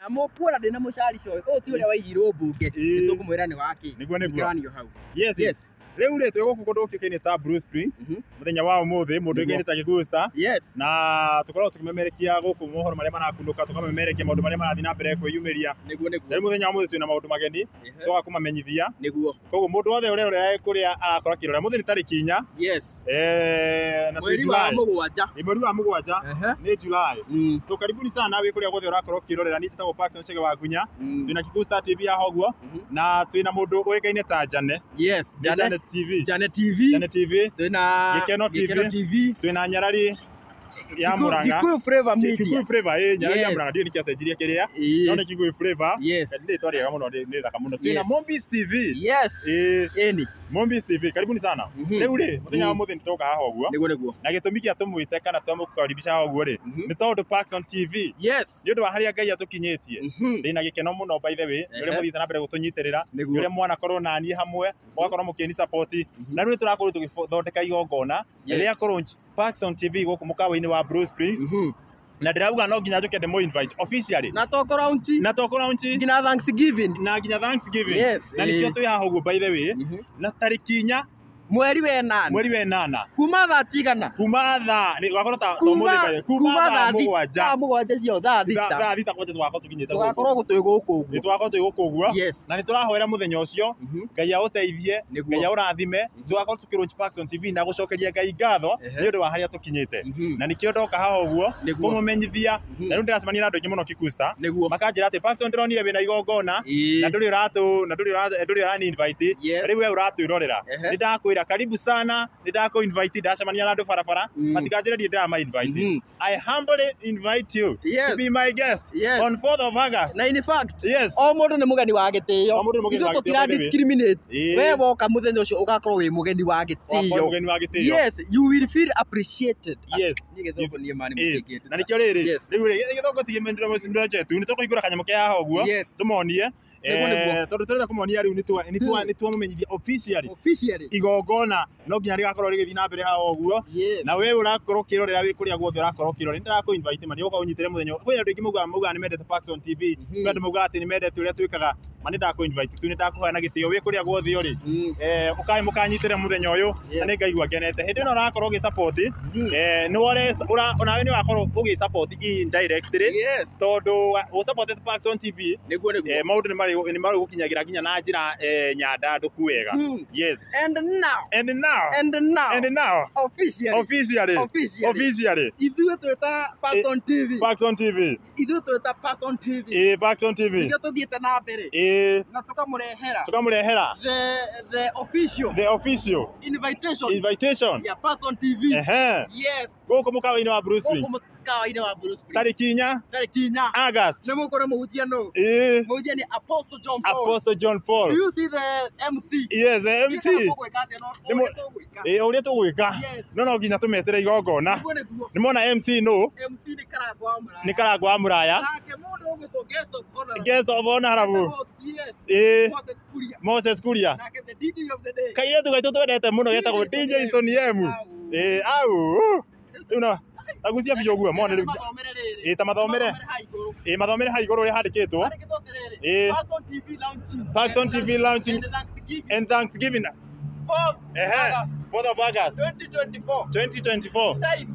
Amukuona ndina mucari coy ti uria waigirwo mbunge nitukumwira ni waki niguo hau yes Riu ri twiguku kundu kikini ta Bruce Springs muthenya wa umuthi mundu ingini ta Gigusta na tukorwo tukimemerekia guku mohoro maria marakunduka tukamemerekia maundu maria marathi na mbere kwiyumiria riu muthenya wa umuthi twina maundu mageni twa kumamenyithia koguo mundu wothe uria kuria arakora kirore muthi ni tariki 4 na mweri wa mugwanja ni July so karibuni sana we kuria guothe urakora kirorera ni titagwo Parks and Chege wa Gunya twina Gigusta TV ya hoguo na twina mundu uikaine ta Jane Jane TV twina Gikeno TV twina Nyarari ya Muranga Kikuyu Flavor Nyarari ya Muranga ndio nikiacenjiria kiria no ni Kikuyu Flavor ndi twariega muno ni thaka muno twina Mombis TV Mombis TV karibuni sana riu ri muthenya wa muthi nitoka haha uguo na gitumi kia tumwite kana tumukaribisha haha uguo ri ni tondu Parks on TV ni undu wa haria Ngai atukinyitie ndina gikeno muno by the way uri muthite na mbere gutunyitirira uri mwana korwo nani hamwe mugakorwo mukini support na riu turakorwo tugithondeka igongona ria kurunji Parks on TV guku mukawa-ini wa Bruce Springs na ndirauga no nginya njuke ndemo invite officially na toko launch ngina Thanksgiving na nikio twi haha uguo by the way na tariki 4 mweri wa 8 kuma thaa cigana kuma thaa ni gwakorwo ta muthi kuma thaa mugwanja cio thaa thita kwete twakorwo tukinyite twakorwo twi guku uguo na ni turahoera muthenya ucio Ngai auteithie Ngai urathime twakorwo tukirunch Parks on TV na gucokeria Ngai ngatho ni undu wa haria tukinyite na nikio ndoka haha uguo kumumenyithia na riu ndiracemania na andu aingi muno Gigusta makanjira ati Parks on ndironire wina igongona na nduri urani invite riu we uratwirorera ni ndakwira karibu sana nidako invite ndacemania na andu barabara matikanjirerie ndira invite I humbly invite you to be my guest on 4th of August na in fact o mundu ni mugeni wa gitio ithu tutira discriminate we woka muthenya ucio ugakorwo wi mugeni wa gitio you will feel appreciated ni githoko ni mani na nikio riri riu githoko tigimendera mucindo chetu ni tukuigura kanyamo kia haha uguo tumonie tondu turenda kumonia riu ni twamenyithia officially igongona no nginya rigakorwo rigithi na mbere haha uguo na we urakorwo kirorera wi kuria guothe urakorwo kirorera ndiraku invite mani uka unyitire muthenya we andu ingi muga ni mendete Parks on TV we andu muga ati ni mendete uria twikaga mani ndaku invite tu ni ndakuheana gitio wi kuria guothe uri ukai mukanyitire muthenya uyu na ni ngaigua ngenete hindi no urakorwo gi support ni wore onawe ni wakorwo ugi support indirectly tondu u support Parks on TV maundu ni mari gukinyagira nginya na njira nyanda nduku wega and now officially ithuĩ twĩta Parks on TV ndio tuthiĩte na mbere na tukamurehera the official invitation ya Parks on TV guku mukawa-ini wa Bruce Springs tariki 4 August nä må kå rä må hutia no må hutia nä Apostle John Paul do you see the MC the MC å rä a tå gwä ka no nginya tå metere igongona nä mona MC nä karangwa wa må raya guest of honor harabu Moses Kuria kairetu gaitå twendete må no getagwo DJ Sonny M au rä u no agucia biyo guo mone riu ta mathomere ha iguru ri handikitwo Parks on TV launching and Thanksgiving 4th of August 2024 time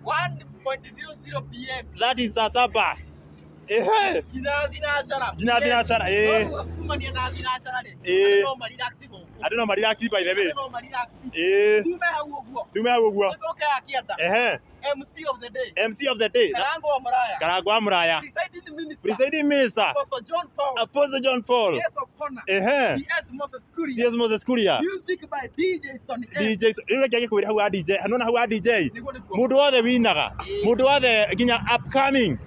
1:00 PM that is Sasaba Gina dinashara kumania na dinashara no mariraxibo I don't know mariraxi by the way tume hau uguo MC of the day Karangwa wa Muraya presiding minister Apostle John Paul CS Moses Kuria DJ ile kile kwira hau DJ hanona hau DJ mundu wothe winaga mundu wothe nginya upcoming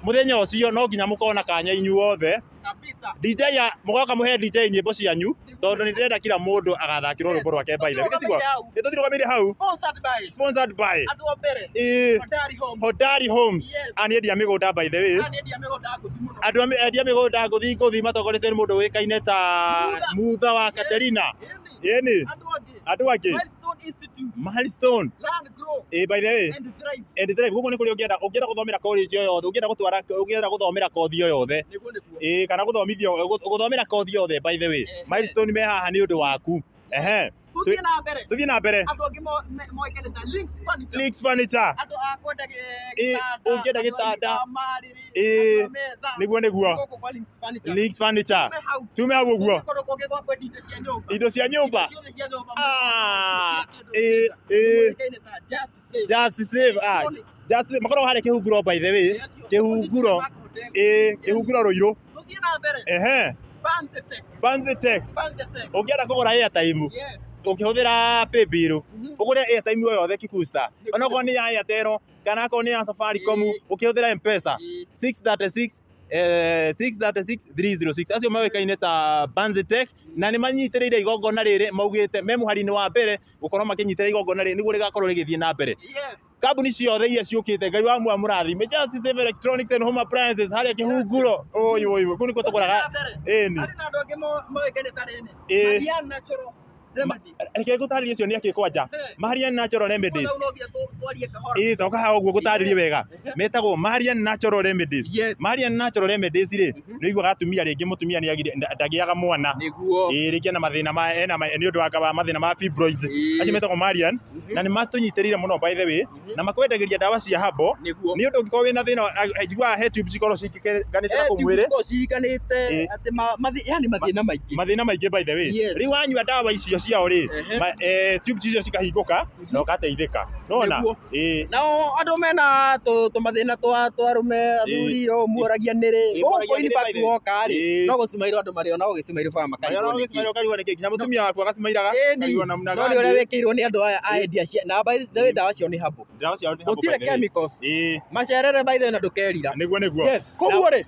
muthenya ucio no nginya mukona kanya inyu wothe DJ ya mugoka muhe DJ nyimbo cianyu tondu ni ndenda kila mundu agathakirwo rwimbo rwake baile bikitigwa nituthirũgamĩire hau sponsored by Hodari Homes ani endia mĩgũnda by the way andu endia mĩgũnda ngũthi matongoretio nĩ mũndũ wĩkaine ta Mutha wa Katerina andu angĩ Milestone. Learn, grow. By the way. And thrive. Guko ni kuri ungienda guthomera college yothe, ungienda guthomera kothi yothe. Kana guthomera kothi yothe by the way. Milestone me haha ni undu waku. Tuthie na mbere. Andu angi moikene ta Links Furniture. Andu akwenda ungienda gitanda. Niguo Links Furniture. Tume hau uguo. Indo cia nyumba. Just save. Just makoro hare kihunguro by the way. Kihunguro ruiru. Tuthie na mbere. Banzetech. Ungienda kugura airtime. Ukihuthira paybill. Ugure airtime yothe Kikusta. Ona ko ni ya Airtel kana ko ni ya Safaricom ukihuthira M-Pesa 636 306 acio mawekaine ta Banzetech na ni manyitĩrĩire igongona rĩrĩ maugĩte me mũhari-inĩ wa mbere gukorwo makinyitĩrĩra igongona rĩrĩ nĩguo rĩgakorwo rĩgĩthiĩ na mbere. Kambuni ciothe iria ciũkĩte Ngai wa mũrathime Just Save Electronics and Home Appliances harĩa kĩhunguro kũu nĩkuo tũgũraga ĩni. Andũ angĩ moĩkaine ta rĩrĩ Marian Natural Remedies. Reke ngũtarĩrie icio nĩ akĩ kwanja. Marian Natural Remedies. Toka haha ũguo ngũtarĩrie wega. Metagwo Marian Natural Remedies. Marian Natural Remedies rĩ nĩ iguaga atumia rĩngĩ mũtumia ndagĩaga mwana. Rĩngĩ na mathĩna nĩ ũndũ wa mathĩna ma fibroids. Acio metagwo Marian na nĩ matũnyitĩrĩire mũno by the way na makwendagĩria ndawa cia habo nĩ ũndũ ũngĩkorwo wĩna thĩna njiguaga he tubes cikorwo ciganĩte na kũu mwĩrĩ. Ciganĩte atĩ yani mathĩna maingĩ by the way. Rĩu wanyua ndawa icio ciao rĩ tubes icio cikahingũka na ũgateithĩka. Nona nao andũ mena tũmathĩna twa arũme athuri muoragia nĩrĩ gũkũ in fact woka rĩ no gũcimairwo andũ marĩ ona gũcimairwo ba makarigwo nĩkĩ nginya mũtumia waku agacimairaga karigwo namna gani. No ũrĩa wekĩirwo nĩ andũ aya a India na by the way ndawa ciao nĩ habo. Gũtirĩ chemicals. Macerere by the way na ndũkerira. Nĩguo. Yes koguo rĩ.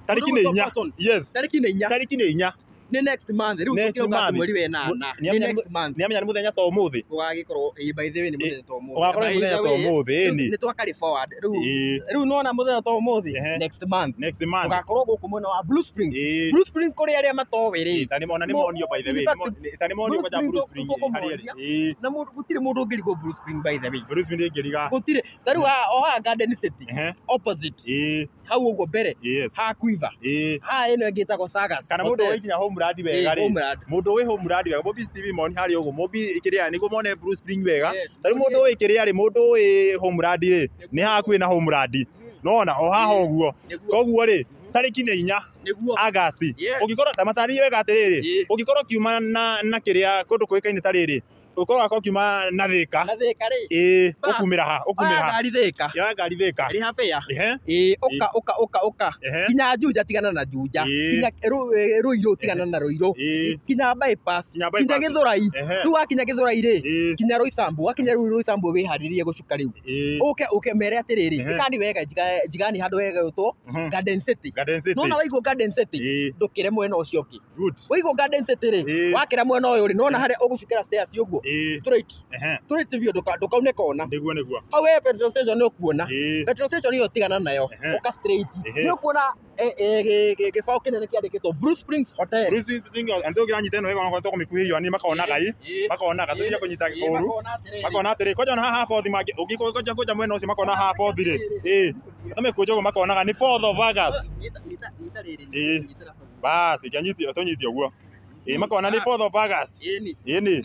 Tarĩki nĩ 4. Yes. Tarĩki nĩ 4. Ni next month riu tukiuga mweri we na next month ni amenya ni muthenya to muthi ugagikorwo by the way ni muthenya to muthi ugakorwo ni muthenya to muthi ni twakari forward riu nona muthenya to muthi next month ugakorwo guku mwena wa Blue Springs kuri aria matowe ri tani mona ni monio by the way tani monio kwa Blue Springs hari na gutire mundu ngirigo Blue Springs by the way Blue Springs ngiriga gutire tariu oha Garden City opposite hau ugo mbere ha kuiva ha eno ngitagwo Sagas kana mundu wikinya home radi wega ri mundu wi home radi wega Bobby Steve Moni hari ugo Bobby ikiria niguo mone Blue Springs wega tari mundu wi kiria ri mundu wi home radi ri ni hakuĩ na home radi nona o haha uguo koguo ri tarĩki nĩ 4 August ũngĩkorwo tamatari wega atĩrĩrĩ ũngĩkorwo kiuma na kiria kũndũ kũĩkaine ta rĩrĩ ukorwo akiuma na Thika rĩ ukumira ha ngari Thika ri hafea oka kinya Juja tigana na Juja kinya Ruiru tigana na Ruiru kinya bypass kinya Githurai tu akinya Githurai rĩ kinya Roysambu akinya Roysambu wĩharĩrie gũcuka rĩu oke mere atĩrĩrĩ kandi wega jigani handũ wega utwo Garden City nona waigwo Garden City ndũkĩre mwena ũcio ũngĩ waigwo Garden City rĩ wakĩra mwena ũyũ rĩ nona harĩa ũgũcukĩra stairs ũguo straight view ndukaune kona niguo hau petrol station nĩ ũkuona petrol station ĩyo tigana nayo ũka straight nĩ ũkuona gĩbaũ kĩnene kĩandĩkĩtwo Blue Springs Hotel andũ ngiranyita ĩno wega onakorwo tũkũmĩkuhĩhio ni makonaga tũtige kũnyita ũru makona atĩrĩ koja na haha bothi mangĩ ũngĩkũja mwena ũcio makona haha bothi rĩ tũmĩkũnja ũguo makonaga nĩ 4th of August basi tũnyitio ũguo makona ni 4th of August yeni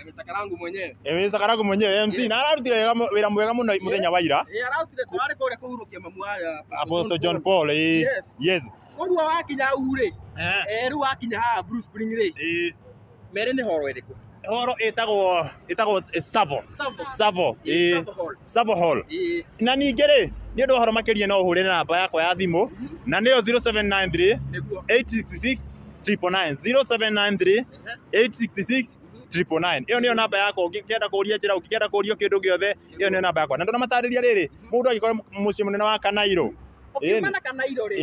Msakarangu mwenyewe MC na ararutire wira mwega muno muthenya wa ira ararutire turari kore kuhurukia mamu aya Apostle John Paul yes koguo wakinya ure riu wakinya ha Blue Springs ri mere ni horo iriku horo itagwo Savo Hall na ningĩ rĩ nĩ ũndũ wa horo makĩria no ũhũrĩre namba yakwa ya thimũ na nĩyo 0793 866 999 0793 866 iyo niyo namba yakwa ũngĩkĩenda kũria njĩra ũngĩkĩenda kũrio kĩndũ gĩothe iyo niyo namba yakwa na ndonamatarĩria rĩrĩ mũndũ angĩkorwo mũciĩ mũnene wa Kanairo ukimana Kanairo rĩ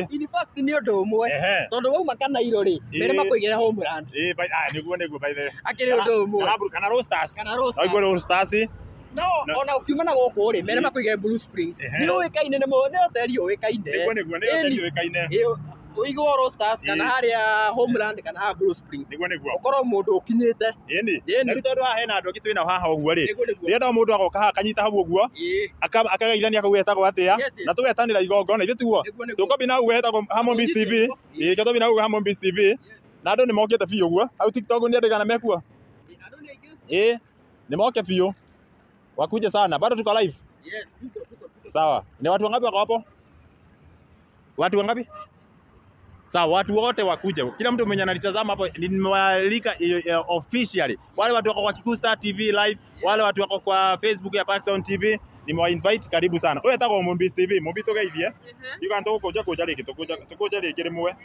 in fact ni ũndũ ũmwe tondũ wauma Kanairo rĩ mere makũigĩra Homeland nĩguo by the way akĩrĩ ũndũ ũmwe kana Roasters aigua Roasters no ona ukiumana gũkũ rĩ mere makũigĩra Blue Springs ni ũĩkaine nĩ hoteli ũĩkaine nĩguo nĩ hoteli ũĩkaine Uigwo Roosters kana haria Homeland kana ha Blue Spring. Niguo. Ukorwo mundu ukinyite. Ĩni. Na rĩu tondũ haha hena andũ angĩ twĩna haha ũguo rĩ. Rĩenda mũndũ agoka haha kanyita hau ũguo. Akagaithania akauga etagwo atĩa na tũgetanĩra igongona ithuĩ tiguo. Tũkombi na ũguo etagwo Harmonies TV. Tũkombi na ũguo Harmonies TV. Na andũ nĩ mokĩte biũ ũguo. Hau TikTok nĩ andĩgana mekuo. Ni moke biũ. Wakuje sana. Bado tuko live? Yes, tuko. Sawa. Ni watu wangapi wako hapo? Watu wangapi? Sawa, watu wote wakuje. Kila mtu mwenye analitazama hapo nimewaalika officially. Wale watu wako kwa Kikuyu Star TV live, wale watu wako kwa Facebook ya Paxson TV, nimewainvite karibu sana. Wewe etagwo Mombis TV, Mombi tugeithie. Yuga ntoko kuja riki, tukuja riki rimwe.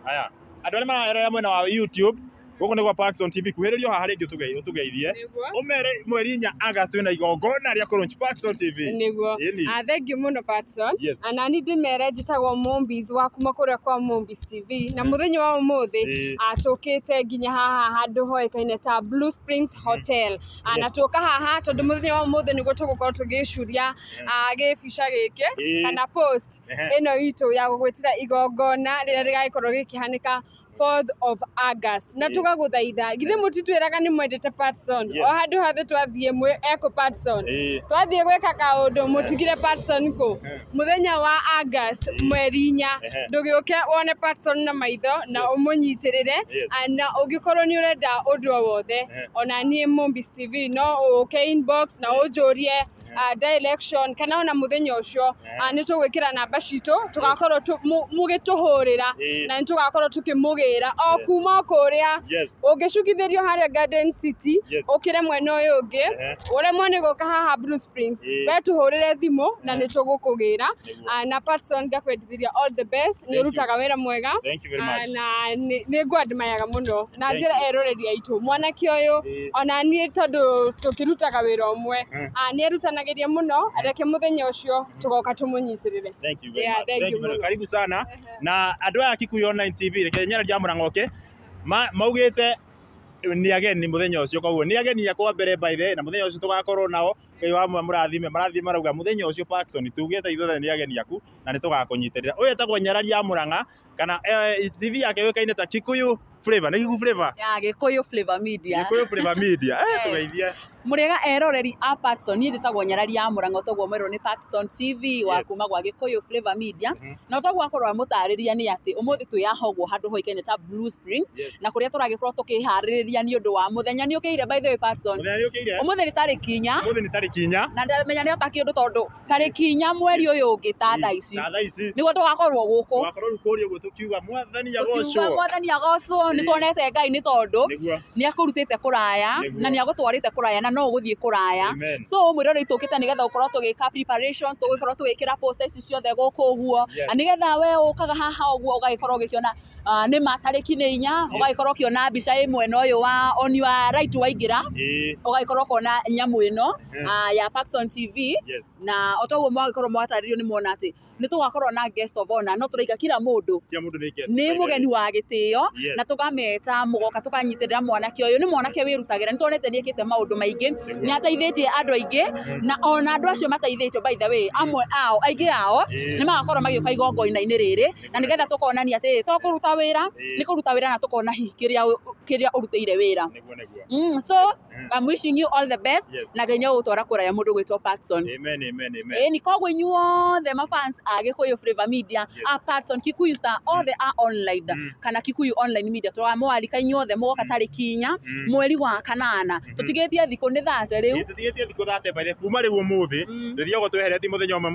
Haya. Andũ arĩa mararora mwena wa YouTube, gũkũ nĩ gwa Paxson TV, kuhĩrĩrio haha rĩngĩ ũtugeithie. Ũmere mweri 4 August wĩna igongona rĩa kũlaunch Paxson TV. Nĩguo. Thank you mũno Paxson. Na nĩ ndĩmere njĩtagwo Mombis wa kuma kũrĩa kwa Mombis TV. Na mũthenya wa ũmũthĩ tũkĩte nginya haha handũ hoĩkaine ta Blue Springs Hotel. Na tũka haha tondũ mũthenya wa ũmũthĩ nĩguo tũgũkorwo tũgĩcuria gĩbica gĩkĩ kana post ĩno itũ ya gũgwĩtĩra igongona rĩrĩa rĩgagĩkorwo gĩkĩhanĩka 4th of August. Na tugaguthaitha githe mutitwiraga ni mwendete Paxson o handu hathe twathiĩ eko Paxson twathiĩ gweka kaundu mutigire Paxson ku muthenya wa August mweri 4 ndũgĩũke wone Paxson na maitho na ũmũnyitirĩre na ũngĩkorwo nĩ ũrenda ũndũ o wothe ona niĩ Mombis TV no ũke inbox na ũnjũrie direction kana ona muthenya ũcio nĩ tũgwĩkĩra namba citũ tugakorwo mũgĩtũhũrĩra na nĩ tugakorwo tukĩmũgĩra o kuma kũrĩa ũngĩcukithĩrio harĩa Garden City ũkĩre mwena ũyũ ũngĩ ũremwo nĩ gũka haha Blue Springs we tũhũrĩre thimũ na nĩ tũgũkũgĩra na Paxson ngakwendithĩria all the best nĩ ũrutaga wĩra mwega na nĩ ngwandĩmayaga mũno na njĩra eroreri aitũ mwanake ũyũ ona niĩ tondũ tũkĩrutaga wĩra ũmwe nĩ erutanagĩria mũno reke mũthenya ũcio tũgoka tũmũnyitĩrĩre. Thank you very much. Thank you. Karibu sana na andũ aya Kikuyu Online TV reke nyara rĩa mũrangoke maugĩte ni ageni muthenya ũcio koguo ni ageni yakwa mbere by the na muthenya ũcio tugakorwo nao Ngai wa marathime marauga muthenya ũcio Paxson tugĩte ithuothe ni ageni yaku na nĩ tũgakũnyitĩrĩra ũyũ etagwo Nyarari ya Mũrang'a kana TV yake yũĩkaine ta Kikuyu Flavor, nĩ Flavor? Ya Gikuyu Flavor Media. Gikuyu Flavor Media. Tugeithie. Murega eroreri a Paxson niĩ njĩtagwo Nyarari ya Mũrang'a togwo mwerwo nĩ Paxson TV wa kuma gwa Gikuyu Flavor Media. Na togwo akorwo mũtarĩria nĩ atĩ ũmũthĩ twĩyahogwo handũ hoĩkaine ta Blue Springs na kũrĩa tũragĩkorwo tũkĩharĩrĩria nĩ ũndũ wa mũthenya nĩ ũkĩire by the way Paxson. Ũmũthĩ nĩ tarĩki 4. Ũmũthĩ nĩ tarĩki 4. Na ndamenya nĩ ataki ũndũ tondũ tarĩki 4 mweri ũyũ ũngĩ ta thaa ici. Nĩguo tũgakorwo gũkũ. Tũgakorwo kũrĩa ũguo tukiuga mwathani agocwo. Mwathani agocwo nĩ tuonete Ngai nĩ tondũ nĩ akũrutĩte kũraya na nĩ agũtwarĩte kũraya na no ũgũthiĩ kũraya. So mwĩrorei tũkĩte nĩgetha ũkorwo tũgĩka preparations tũgĩkorwo tũgĩkĩra posters ciothe gũkũ ũguo na nĩgetha we ũkaga haha ũguo ũgagĩkorwo ũgĩkĩona nĩ matarĩki nĩ 4 ũgagĩkorwo ũkĩona mbica ĩmwe na ũyũ wa on your right waingĩra ũgagĩkorwo ũkona nyamũ ĩno ya Paxson TV na otoguo mwagĩkorwo mwatarĩrio nĩ muona atĩ nĩ tũgakorwo na guest of honor no tũraiga kila mũndũ nĩ mũgeni wa gĩtĩo na tũkameta mũgoka tũkanyitĩrĩra mwanake ũyũ nĩ mwanake wĩrutagĩra nĩ tuonete nĩ ekĩte maũndũ maingĩ nĩ ateithĩtie andũ aingĩ na ona andũ acio mateithĩtio by the way amwe ao aingĩ ao nĩ magakorwo magĩũka igongona-inĩ rĩrĩ na nĩgetha tũkonania atĩ to kũruta wĩra nĩ kũruta wĩra na tũkona kĩrĩa ũrutĩire wĩra. So I'm wishing you all the best na Ngai gũtwara kũraya mũndũ gwĩtwo Paxson. Amen. Nĩ koguo inyuothe mafans a Gikuyu Flavor Media a Paxson Kikuyu Star all the are online kana Kikuyu Online Media twamwarika inyuothe mũgoka tarĩki 4 mweri wa 8 tũtigĩtie thikũ nĩ 30 rĩu tũtigĩtie thikũ 30 by the kuma rĩu ũmũthĩ tũthiago twehereti mũthenya ũmwe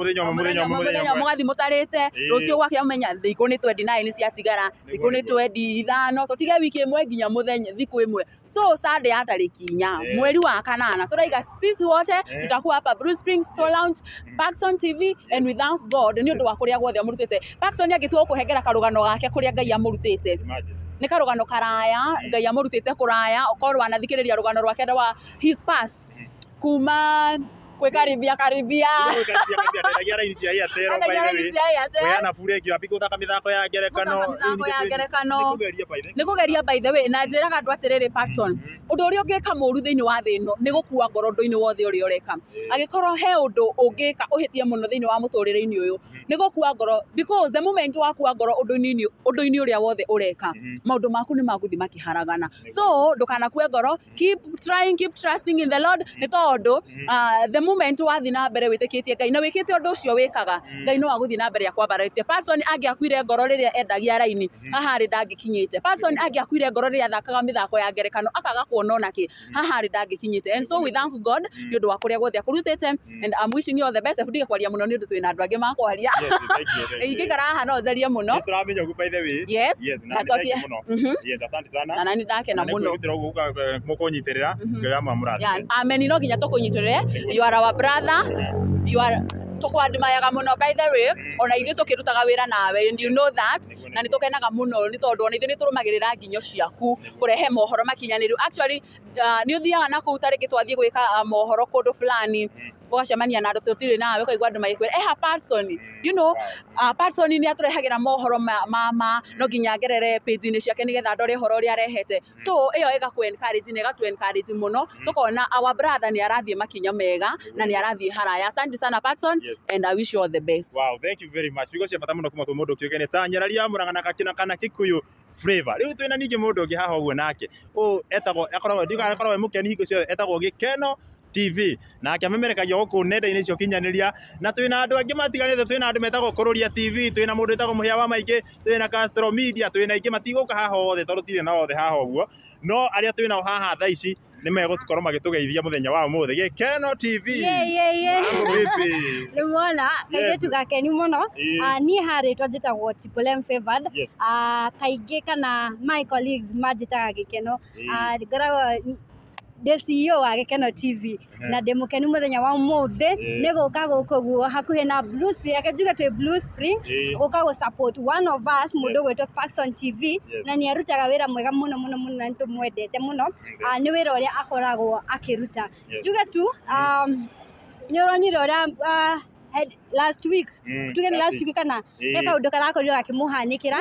mũgathi mũtarĩte rũciũ gwake ũmenya thikũ nĩ 29 ciatigara thikũ nĩ 25 tũtige wiki ĩmwe nginya mũthenya thikũ ĩmwe. So Sunday ya tarĩki 4 mweri wa 8 turaiga sisi wote tutakuwa hapa Blue Springs to launch Paxson TV and we thank God nĩ ũndũ wa kũrĩa guothe amũrutĩte. Paxson agĩtua kũhengera karũgano gake kũrĩa Ngai amũrutĩte. Nĩ karũgano karaya Ngai amũrutĩte kũraya ũkorwo anathikĩrĩria rũgano rwake rwa his past kuma Kwĩkaribia karibia. Ndĩragia raini cia Airtel by the way. Weana bure ngi wapi gũthaka mĩthako ya ngerekano. Nĩ kũgeria by the way na njĩraga andũ atĩrĩrĩ Patson. Ũndũ ũrĩa ũngĩka mũru thĩinĩ wa thĩ ĩno nĩ gũkua ngoro ũndũ-inĩ wothe ũrĩa ũreka. Angĩkorwo he ũndũ ũngĩka ũhĩtie mũno thĩinĩ wa mũtũrĩre-inĩ ũyũ nĩ gũkua ngoro, because the moment wakua ngoro ũndũ-inĩ ũrĩa wothe ũreka maũndũ maku nĩ magũthiĩ makĩharagana. So ndũkanakue ngoro, keep trying, keep trusting in the Lord, nĩ tondũ the moment wathi na mbere wĩtĩkĩtie Ngai na wĩkĩte ũndũ ũcio wĩkaga, Ngai no agũthiĩ na mbere akwambaratie. Patson angĩakuire ngoro rĩrĩa endagia raini haha rĩ ndangĩkinyĩte. Patson angĩakuire ngoro rĩrĩa thakaga mĩthako ya ngerekano akaga kuona nake haha rĩ ndangĩkinyĩte. And so we thank God nĩ ũndũ wa kũrĩa guothe akũrutĩte, and I'm wishing you all the best. Ndige kwaria mũno nĩ ũndũ twĩna andũ angĩ makwaria. Ingĩkara haha no therie mũno. Nĩtũramenya ũguo by the way. Yes. Yes, asante sana. Na nani ndakena mũno. Mũkũnyitĩrĩra ngega mamũrathime. Amen. No nginya tũkũnyitĩrĩre. You are our brother. You are tũkwandĩmayaga mũno by the way, ona ithuĩ tũkĩrutaga wĩra nawe, and you know that, na nĩ tũkenaga mũno nĩ tondũ ona ithuĩ nĩ tũrũmagĩrĩra nginyo ciaku kũrehe mohoro makinyanĩru. Actually nĩ ũthiaga na kũu tarĩngĩ twathiĩ gwĩka mohoro kũndũ fulani ũgacemania na andũ tũtirĩ nawe ũkaigua andũ magĩkwĩra Patson, you know Patson nĩ atũrehagĩra mohoro no nginya ngerere page-inĩ ciake nĩgetha ndore ũhoro ũrĩa arehete. So ĩyo ĩgakũ-encourage na ĩgatũ-encourage mũno, tũkona our brother nĩ arathiĩ makinya mega na nĩ arathiĩ haraya. Asante sana Patson, and I wish you all the best. Wow, thank you very much. Bigo cia bata mũno kuma kwĩ mũndũ kĩũgene ta Nyarari Mũrang'a kana Kikuyu Flavor. Rĩu twĩna ningĩ mũndũ ũngĩ haha ũguo nake akoragwo mũkeni hingo ciothe, etagwo Gĩkeno TV na akĩmemerekagia gũkũ nenda-inĩ icio kinyanĩria, na twĩna andũ angĩ matiganĩte, twĩna andũ metagwo Kũrũria TV, twĩna mũndũ etagwo Mũhĩa wa Maingĩ, twĩna Castro Media, twĩna ingĩ matigũka haha othe tondũ tũtirĩ na othe haha ũguo, no arĩa twĩnao haha thaa ici nĩ megũkorwo magĩtũgeithia mũthenya wa ũmũthĩ. Gĩkeno TV nĩ mwona kaingĩ gakeni mũno. Niĩ harĩtwo njĩtagwo Triple M Favored, kaingĩ kana my colleagues manjĩtaga Gĩkeno. Ngoragwo ndĩ CEO wa Gĩkeno TV na ndĩ mũkenu mũthenya wa ũmũthĩ nĩ gũka gũkũ guo hakuhĩ na Blue Spring, reke njuge twĩ Blue Spring, gũka gũ support one of us, mũndũ gwĩtwo Patson TV, na nĩ arutaga wĩra mwega mũno mũno mũno na nĩ tũmwendete mũno. Nĩ wĩra ũrĩa akoragwo akĩruta. Njuge tu nĩ ũronire ũrĩa last week kana kaũndũ karakorirwo gakĩmũhanĩkĩra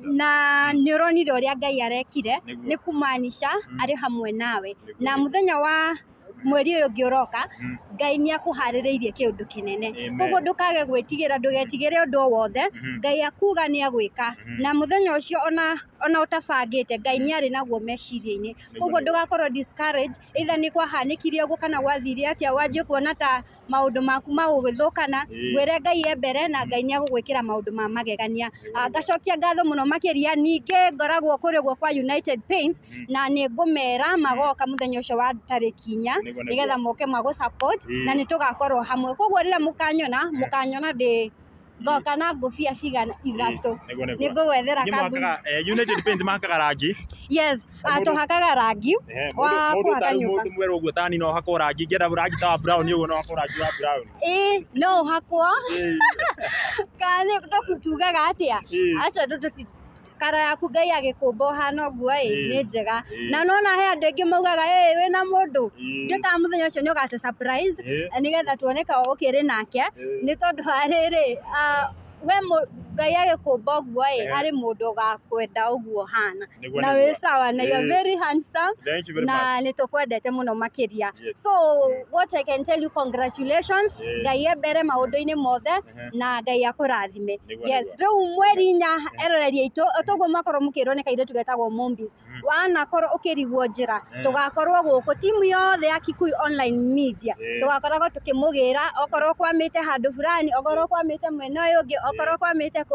na nĩ ũronire ũrĩa Ngai arekire, nĩ kumaanisha arĩ hamwe nawe, na mũthenya wa mweri ũyũ ũngĩ ũroka Ngai nĩ akũharĩrĩirie kĩũndũ kĩnene. Koguo ndũkage gwĩtigĩra, ndũgetigĩre ũndũ o wothe, Ngai akuga nĩ agwĩka, na mũthenya ũcio ona ũtabangĩte Ngai nĩ arĩ naguo meciria-inĩ. Koguo ndũgakorwo discourage, either nĩ kwahanĩkire ũguo kana gwathire atĩa, wanjie kuona ta maũndũ maku magũgĩthũkana, gwĩre Ngai e mbere na Ngai nĩ agũgwĩkĩra maũndũ ma magegania. Ngacokia ngatho mũno makĩria, ningĩ ngoragwo kũrĩ guo kwa United Paints na nĩ ngũmera magoka mũthenya ũcio wa tarĩki 4 nĩgetha moke magũ support na nĩ tũgakorwo hamwe. Koguo rĩrĩa mũkanyona ndĩ ngoka na ngũbia cigana ithatũ nĩ ngũgwethera United Paints mahakaga rangi. Yes, tũhakaga rangi wa kũhaka nyũmba. Mũndũ mwerũ ũguo tani no hakwo rangi, ngĩenda rangi ta brown ũguo no hakwo rangi wa brown. No hakwo kana tũkutugaga atĩa acio kara yaku Ngai agĩkũmba ũhana ũguo nĩ njega, na nona he andũ aingĩ maugaga wĩna mũndũ njĩka mũthenya ũcio nĩ ũgate surprise nĩgetha tuone ka ũkĩrĩ nake, nĩ tondũ harĩrĩ we Ngai agĩkũmba ũguo arĩ mũndũ ũgakwenda ũguo hana na wĩ sawa na you are very handsome na nĩ tũkwendete mũno makĩria. So what I can tell you, congratulations, Ngai e mbere maũndũ-inĩ mothe na Ngai akũrathime. Yes, rĩu mweri 4 eroreria itũ toguo makorwo mũkĩrwo nĩ kairĩtu getagwo Mombis, wanakorwo ũkĩrigwo njĩra tũgakorwo gũkũ timu yothe ya Kikuyu Online Media tũgakoragwo tũkĩmũgĩra, okorwo kwamĩte handũ fulani, okorwo kwamĩte mwena ũyũ ũngĩ, okorwo kwamĩte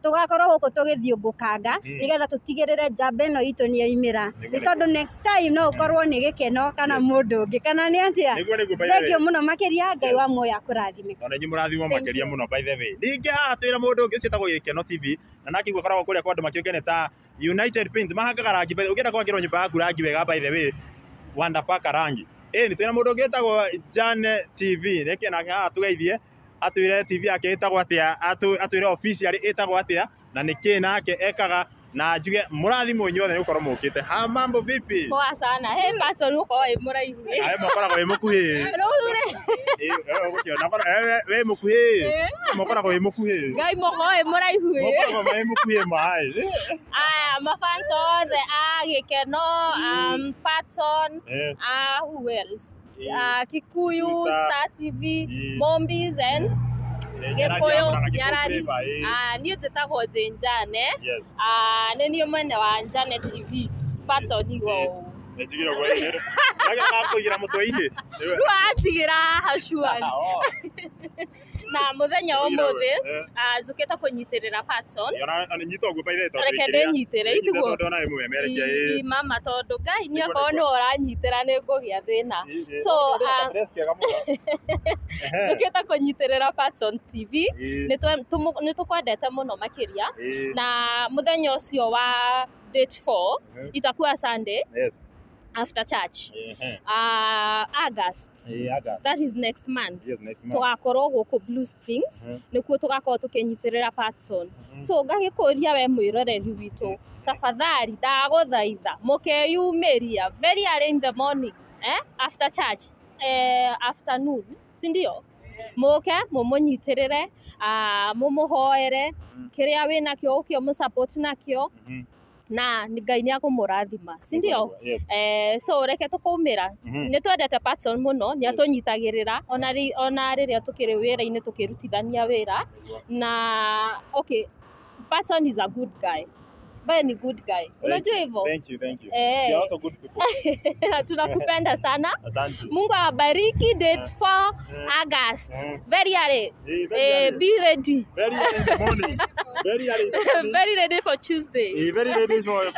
tũgakorwo gũkũ tũgĩthiũngũkanga nĩgetha tũtigĩrĩre njamba ĩno itũ nĩ yaumĩra, nĩ tondũ next time no ũkorwo nĩ Gĩkeno kana mũndũ ũngĩ kana nĩ atĩa. Thengiũ mũno makĩria, Ngai wa muoyo akũrathime. Ona inyuĩ mũrathimwo makĩria mũno by the way. Ningĩ haha twĩna mũndũ ũngĩ ũciĩtagwo Gĩkeno TV na nakĩigua koragwo kũrĩa kwa andũ makĩũngene ta United Paints, mahakaga rangi, ũngĩenda kwakĩrwo nyũmba yaku rangi wega by the way wandapaka rangi. Nĩ twĩna mũndũ ũngĩ etagwo Jane TV, reke nake haha tũgeithie atwĩre TV yake ĩtagwo atĩa, atwĩre officially ĩtagwo atĩa na nĩkĩ nake ekaga na njuge murathimwo inyuothe ni gukorwo mukite. Ha, mambo vipi? Poa sana. He Patson uko muraihu. Ai mukoragwo wi mukuhi. We mukuhi. Mukoragwo wi mukuhi. Ngai moko muraihu. Mukoragwo wi mukuhi mai. Aya, mafans othe Gikeno, Patson, who else? Kikuyu, Star TV, Mombies and Gikuyu, Nyarari. Niĩ njĩtagwo Njane. Nĩ niĩ mwene wa Njane TV. Patson igo. Nĩnjigĩra gwa ihinda. Ndaga kũigira mũtwe-inĩ. Rĩu atigĩra hacuani. Na mũthenya ũmũthĩ njũkĩte kũnyitĩrĩra Patson. Ona nyita ũguo baithe tondũ reke ndĩnyitĩre itugo. Ndona ĩmwe merekia mama tondũ Ngai nĩ akorwo nĩ ũranyitĩra nĩ ngũgĩa thĩna. So njũkĩte kũnyitĩrĩra Patson TV. Nĩ tũkwendete mũno makĩria. Na mũthenya ũcio wa date 4 itakuwa Sunday. After church. August. That is next month. Yes, next month. Tugakorwo gũkũ Blue Springs. Nĩkuo tugakorwo tũkĩnyitĩrĩra Patson. So ngagĩkũria we mwĩroreri witũ. Tafadhali ndagũthaitha mũkeyumĩria very early in the morning. After church. Afternoon. Si ndio? Mũke mũmũnyitĩrĩre, mũmũhoere, kĩrĩa wĩ nakĩo ũkĩo mũsupport nakĩo. Na Ngai nĩ akũmũrathima, si ndio? So reke tũkaumĩra. Nĩ twendete Patson mũno, nĩ atũnyitagĩrĩra ona rĩrĩa tũkĩrĩ wĩra-inĩ tũkĩrutithania wĩra. Na okay, Patson is a good guy. Wewe ni good guy. Unajua hivyo? Thank you. You are also good people. Tunakupenda sana. Asante. Mungu awabariki. Date 4 August. Very early. Be ready. Very early in the morning. Very early. Very ready for Tuesday. Very ready for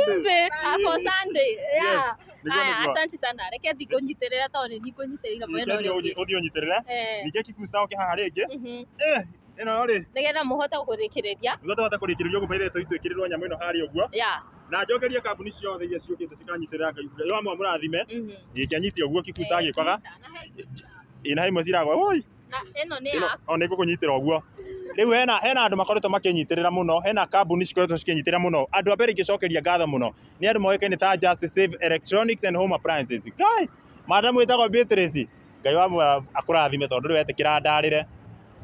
Tuesday. For Sunday. Yeah. Asante sana. Reke thikũnyitĩrĩra tondũ nĩ nikũnyitĩrĩra mwena ũrĩa. Ũthiĩ ũnyitĩrĩre. Ningĩ kikusa oke haha rĩngĩ. Ĩno rĩ. Nĩgetha mũhote kũrĩkĩrĩria. Nĩgetha kũrĩkĩrĩria ũguo baithe twĩkĩrĩrwo nyamũ ĩno harĩa ũguo. Na njokerie kambuni ciothe iria ciũkĩte cikanyitĩrĩra Ngai wa mũrathime. Gĩkĩanyitio ũguo kikusa gĩkaga. Ina imwe ciragwa oi. Na ĩno nĩ ya. Ona nĩgũkũnyitĩra ũguo. Rĩu hena andũ makoretwo makĩnyitĩrĩra mũno, hena kambuni cikoretwo cikĩnyitĩrĩra mũno. Andũ a mbere ingĩcokeria ngatho mũno. Nĩ andũ moĩkaine ta Just Save Electronics and Home Appliances. Ngai, madam wĩtagwo Beatrice. Ngai wa akũrathime tondũ rĩu etĩkĩra ndarĩre.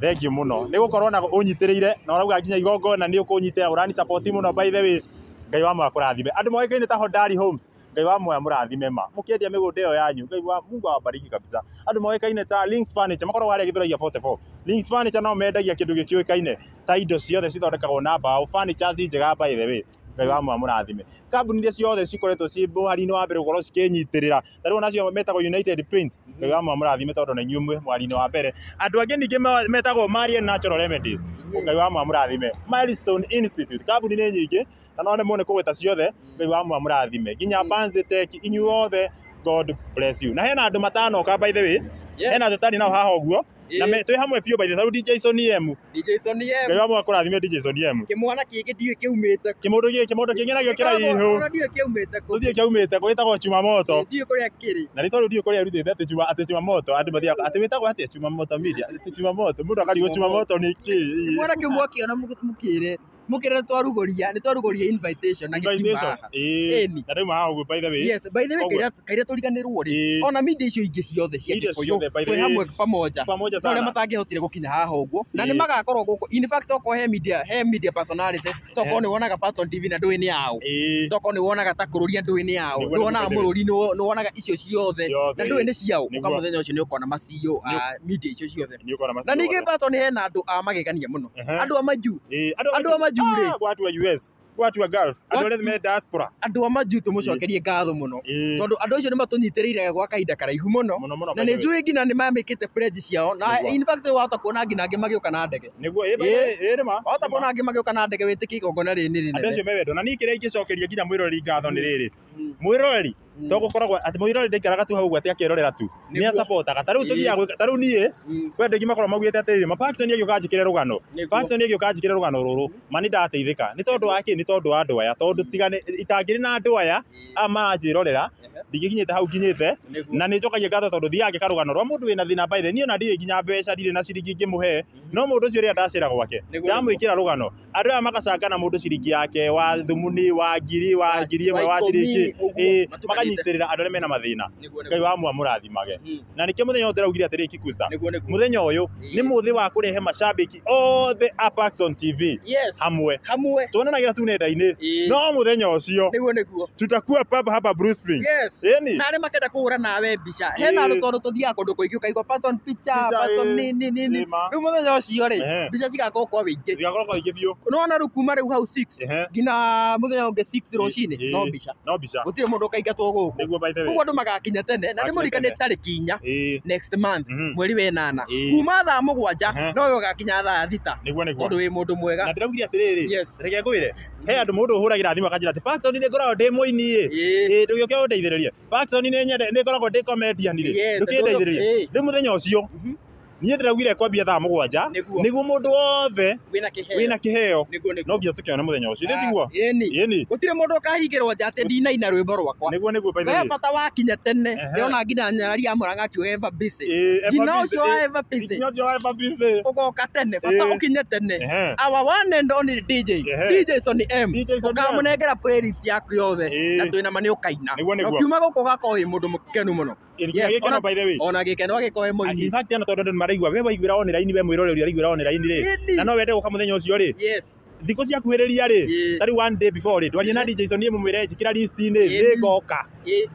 Thank you muno. Nĩ gũkorwo na ũnyitĩrĩire na ũrauga nginya igongona nĩ ũkũnyitĩra ũrani support muno by the way. Ngai wa akũrathime. Andũ moĩkaine ta Hodari Homes. Ngai wa mũrathime ma. Mũkĩendia mĩgũnda ĩyo yanyu. Ngai wa Mungu awabariki kabisa. Andũ moĩkaine ta Links Furniture. Makoragwo harĩa Gĩthũrai 44. Links Furniture no mendagia kĩndũ gĩkĩũĩkaine ta indo ciothe cithondekagwo na mbaũ. Furniture njega by the way. Ngai wa mũrathime. Kambuni iria ciothe cikoretwo ci mũhari-inĩ wa mbere gũkorwo cikĩnyitĩrĩra. Tarĩu nacio metagwo United Prints. Ngai wa mũrathime tondũ na inyuĩ mwari-inĩ wa mbere. Andũ angĩ ningĩ metagwo Marian Natural Remedies. Ngai wa mũrathime. Milestone Institute. Kambuni nĩ nyingĩ. Na no nĩ mũone kũgweta ciothe. Ngai wa mũrathime. Nginya Panzetech inyuothe. God bless you. Na hena andũ matanoka by the way. Hena tũtari nao haha ũguo. Na twĩ hamwe biũ by the way. DJ Sonny M. DJ Sonny M. Ngai wa mũrathime DJ Sonny M. Kĩmwana kĩngĩ ndiũĩ kĩumĩte. Kĩmũndũ kĩngĩ nakĩo kĩraihu. Ndiũĩ kĩumĩte kũ. Ndiũĩ kĩumĩte kũ gĩtagwo Chumamoto. Ndiũĩ kũrĩa kĩrĩ. Na nĩ tondũ ndiũĩ kũrĩa rutĩte atĩ Chumamoto andũ mathiaga atĩ wĩtagwo atĩa Chumamoto Media. Chumamoto mũndũ akarigwo Chumamoto nĩ kĩ. Kĩmwana kĩu mwakĩona mũkĩre. Mukere nĩ twarugũria invitation na gĩtima. Na rĩu haha ũguo by the way. Yes, by the way kaira tũriganĩrwo rĩ. Ona media icio ingĩ ciothe cia Gĩkũyũ twĩ hamwe pamoja. Nĩ matangĩhotire gũkinya haha ũguo. Na nĩ magakorwo gũkũ. In fact toko he media personality. Toko nĩ wonaga Patson TV na ndũĩ nĩ yao. Toko nĩ wonaga ta kũrũria ndũĩ nĩ yao. Nĩ wonaga mũrũri nĩ wonaga icio ciothe. Na ndũĩ nĩ ciao. Ũka mũthenya ũcio nĩ ũkona macio media icio ciothe. Na ningĩ Patson hena andũ a magegania mũno. Andũ a maju. Andũ a maju rĩ. Watu wa US. Watu wa Gulf. Andũ arĩa me diaspora. Andũ a maju tũmũcokerie ngatho mũno. Tondũ andũ acio nĩ matũnyitĩrĩire gwa kahinda karaihu mũno. Na nĩ njũĩ nginya nĩ mamĩkĩte pledge ciao. Na in fact wahota kuona nginya angĩ magĩũka na ndege. Nĩguo ĩ ma. Wahota kuona angĩ magĩũka na ndege wĩtĩkie igongona rĩrĩ nĩ rĩnene. Andũ acio me wendo. Na niĩ kĩrĩa ingĩcokeria nginya mwĩroreri ngatho nĩ rĩrĩ. Mwĩroreri to gũkoragwo atĩ mwĩroreri ndaikaraga tu hau ũguo atĩ akĩrorera tu. Nĩ asapotaga. Tarĩu tũthiaga tarĩu niĩ kwenda ingĩ makorwo maugĩte atĩrĩrĩ Patson agĩũka njĩkĩre rũgano. Patson agĩũka njĩkĩre rũgano rũrũ. Mani ndateithĩka. Nĩ tondũ wa kĩ? Nĩ tondũ wa andũ aya. Tondũ tigane itangĩrĩ na andũ aya maranjĩrorera ndingikinyite hau kinyite na nĩ njokagia ngatho tondũ thiaga karũgano rwa mũndũ wĩna thĩna by the niĩ ona ndirĩ nginya mbeca ndirĩ na ciringi ngĩmũhe no mũndũ ũcio rĩrĩa ndacĩra gwake ndamwĩkĩra rũgano andũ aya makacanga na mũndũ ciringi yake wa thumuni wa ngiri wa ngiri ĩmwe wa ciringi makanyitĩrĩra andũ arĩa mena mathĩna Ngai wa mũrathimage na nĩkĩo mũthenya ũyũ ndĩraugire atĩrĩrĩ Kikusta mũthenya ũyũ nĩ mũthĩ wa kũrehe macambĩki all the Apax on TV hamwe tuonanagira tu nenda-inĩ no mũthenya ũcio tutakuwa hapa Bruce Spring na arĩa makenda kũhũra nawe mbica hena andũ tondũ tuthiaga kũndũ kũingĩ ũkaigua person picture person nini rĩu mũthenya ũcio rĩ mbica cigakorwo kwa wĩingĩ biũ nĩwona rĩu kuma rĩu hau 6 nginya mũthenya ũngĩ 6 rũcinĩ no mbica gũtirĩ mũndũ ũkaingatwo gũkũ koguo andũ magakinya tene na nĩmũririkane tarĩki 4 next month mweri wa 8 kuma thaa 7 nowe ũgakinya thaa 6 tondũ wĩ mũndũ mwega na ndĩraugire atĩrĩrĩ reke ngwĩre he andũ mũndũ ũhũragĩra thimũ akanjĩra atĩ Paxson nĩ ngoragwo ndĩ mũini ndũgĩũke ũndeithĩrĩrie Paxson nĩ ngoragwo ndĩ comedian ndũkĩndeithĩrĩrie rĩu mũthenya ũcio niĩ ndĩraugire kwambia thaa 7 nĩguo mũndũ wothe wĩna kĩheo no nginya tũkĩona mũthenya ũcio ndĩtiguo gũtirĩ mũndũ ũkahingĩrwo nja atĩ ndinaina rwĩmbo rwakwa we bata wakinya tene ndĩrona nginya nyarari ya Mũrang'a akiuga Eva Busy nginya ũcio wa Eva Busy ũgoka tene bata ũkinye tene our one and only DJ Sonny M ũkamũnengera playlist yaku yothe na twĩna ma nĩ ũkaina ũkiuma gũkũ ũgakorwo wĩ mũndũ mũkenu mũno ona gĩkeno agĩkorwo wĩ mũini igua we waiguĩra online we mwĩroreri araiguĩra online rĩ na no wende gũka mũthenya ũcio rĩ thikũ ciakuhĩrĩria rĩ tarĩ one day before rĩ twarie na DJ Sonny mwĩre njĩkĩra list-inĩ nĩngoka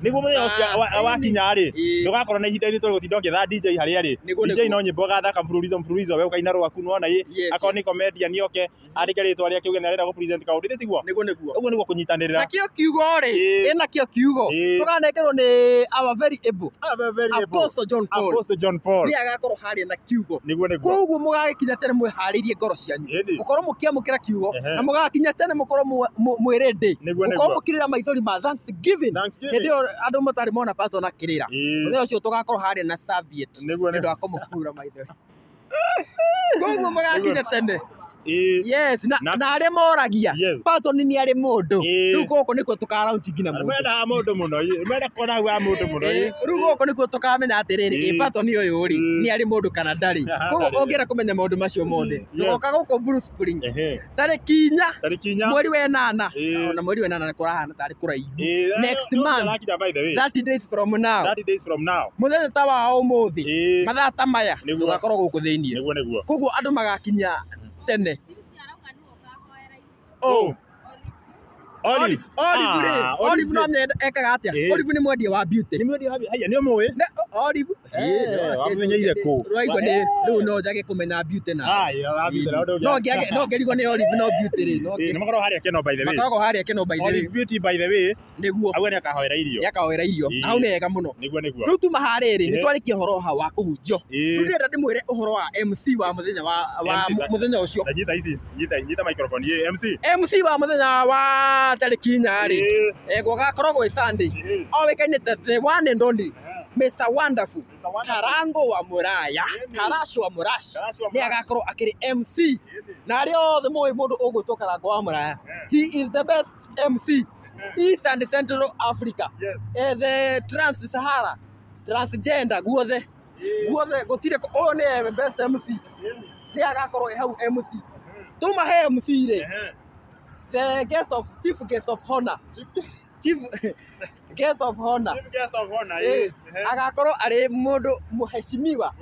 nĩguo mũthenya ũcio wakinya rĩ ndũgakorwo na ihinda rĩrĩ gũtinda ũgĩetha DJ harĩa rĩ DJ no nyĩmbo gathaka mfululizo we ũkaina rwaku nĩwona akorwo nĩ comedian nĩoke andĩke rĩtwa rĩake uge nĩ arenda gũ-present kaũndũ ndĩtiguo ũguo nĩguo kũnyitanĩrĩra nakĩo kiugo rĩ nakĩo kiugo tũkanengerwo nĩ our very able Apostle John Paul nĩ agakorwo harĩa na kiugo koguo mũgagĩkinya tene mwĩharĩirie ngoro cianyu mũkorwo mũkĩamũkĩra kiugo na mũgakinya tene mũkorwo mwĩ ready mũkorwo mũkĩrĩra maithori ma Thanksgiving hĩndĩ ĩyo andũ matarĩ mona Paxson akĩrĩra mũthenya ũcio tũgakorwo harĩa na serviette nĩ ũndũ wa kũmũkura maithori koguo mũgakinya tene na arĩa moragia Paxson nĩ arĩ mũndũ rĩu gũkũ nĩkuo tũkaraunchi nginya mũndũ menda kuona hau wa mũndũ mũno rĩu gũkũ nĩkuo tũkamenya atĩrĩrĩ Paxson ũyũ rĩ nĩ arĩ mũndũ kana ndarĩ koguo ũngĩenda kũmenya maũndũ macio mothe tũgoka gũkũ Bruce Spring tarĩki 4 mweri wa 8 na mweri wa 8 kũrahana tarĩ kũraihu next month 30 days from now mũthenya ta wa ũmũthĩ mathaa ta maya tũgakorwo gũkũ thĩinĩ koguo andũ magakinya tene Olive no ekaga atĩa Olive nĩ mwendia wa beauty nĩ ũmũĩ Olive wamenyeire kũ rwaigua rĩu no njage kũmenya beauty na no ngerigwo nĩ Olive no beauty rĩ nĩ makoragwo harĩa Keno by the way Olive beauty by the way nĩguo hau nĩ akahoera irio hau nĩ wega mũno rĩu tuma harĩrĩ nĩ twarĩkia ũhoro haha wa kũhunjio rĩu ndĩrenda ndĩmwĩre ũhoro wa MC wa mũthenya wa mũthenya ũcio nyita microphone MC wa mũthenya wa tarĩki 4 rĩ gũgakorwo gwĩ Sunday oĩkaine the one and only Mr Wonderful Karango wa Mũraya Karasho wa Mũrashi nĩ agakorwo akĩrĩ MC na arĩa othe mũĩ mũndũ ũgwĩtwo Karango wa Mũraya he is the best MC East and Central Africa the Trans-Sahara transgender guothe gũtirĩ ũyũ nĩ best MC nĩ agakorwo hau MC tuma he MC rĩ the chief guest of honor agakorwo arĩ mũndũ mũheshimiwa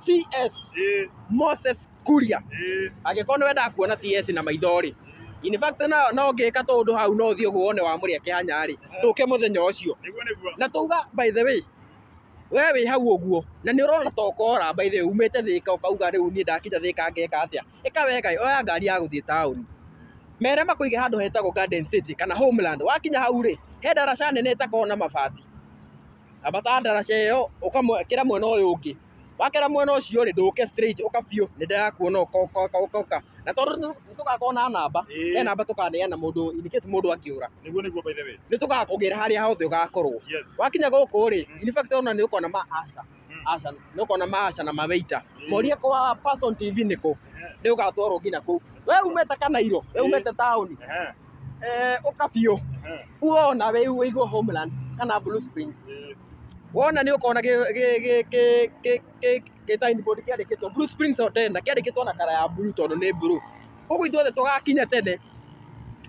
CS Moses Kuria agĩkorwo nĩ wendaga kuona CS na maithori in fact no ngĩka tondũ hau no thiĩ ũguo wone wa mũrĩa kĩhanya rĩ tũke mũthenya ũcio na tuga by the way we wĩ hau ũguo na nĩ ũrona ta ũkora by the way umĩte Thĩka ũkauga rĩu niĩ ndakinya Thĩka ngeka atĩa ĩka wega oya ngari ya gũthiĩ taũni mere makũige handũ hetagwo Garden City kana Homeland wakinya hau rĩ he ndaraca nene ĩtakorwo na mabati abata ndaraca ĩyo ũkamwĩkĩra mwena ũyũ ũngĩ wakĩra mwena ũcio rĩ ndũke straight ũkabio nĩ ndĩrakuona ũka na tondũ nĩtũgakorwo na namba he namba tũkaneana mũndũ in case mũndũ akĩũra nĩguo by the way nĩtũgakũgĩra harĩa hothe ũgakorwo wakinya gũkũ rĩ in fact ona nĩ ũkona Asha nĩ ũkona Asha na maweita morie kwa Paxson TV nĩkũ nĩ ũgatwarwo nginya kũu we umĩte Kanairo we umĩte taũni ũkabio uona we uigwo Homeland kana Blue Springs wona ni ukona ke signboard kiandikitwo Blue Springs Hotel na kiandikitwo na kara ya blue tondu ni blue koguo ithuothe tugakinya tene